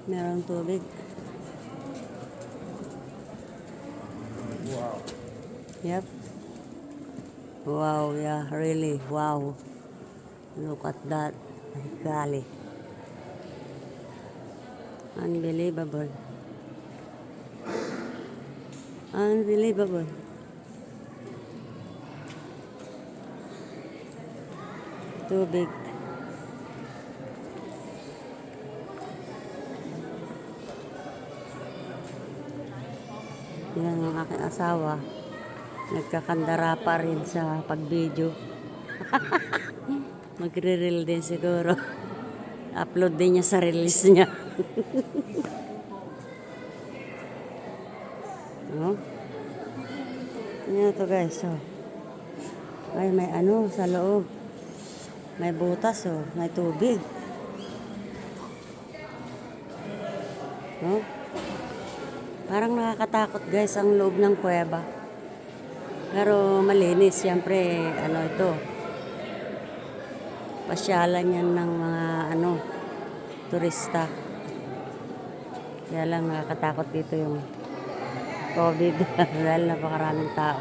Merong tubig. Wow. Yep. Wow, yeah, really, wow. Look at that. My golly. Unbelievable. Unbelievable. Tubig. Yan ang aking asawa. Nagkakandara pa rin sa pag-video. Magre-reel din siguro. Upload din niya sa reels niya. No? Yan to guys. So. Ay, may ano sa loob. May butas oh. May tubig. No? Parang nakakatakot guys ang loob ng kuweba. Pero malinis. Siyempre, ano ito. Pasyalan yan ng mga ano, turista. Kaya lang nakakatakot dito yung COVID dahil napakaraming tao.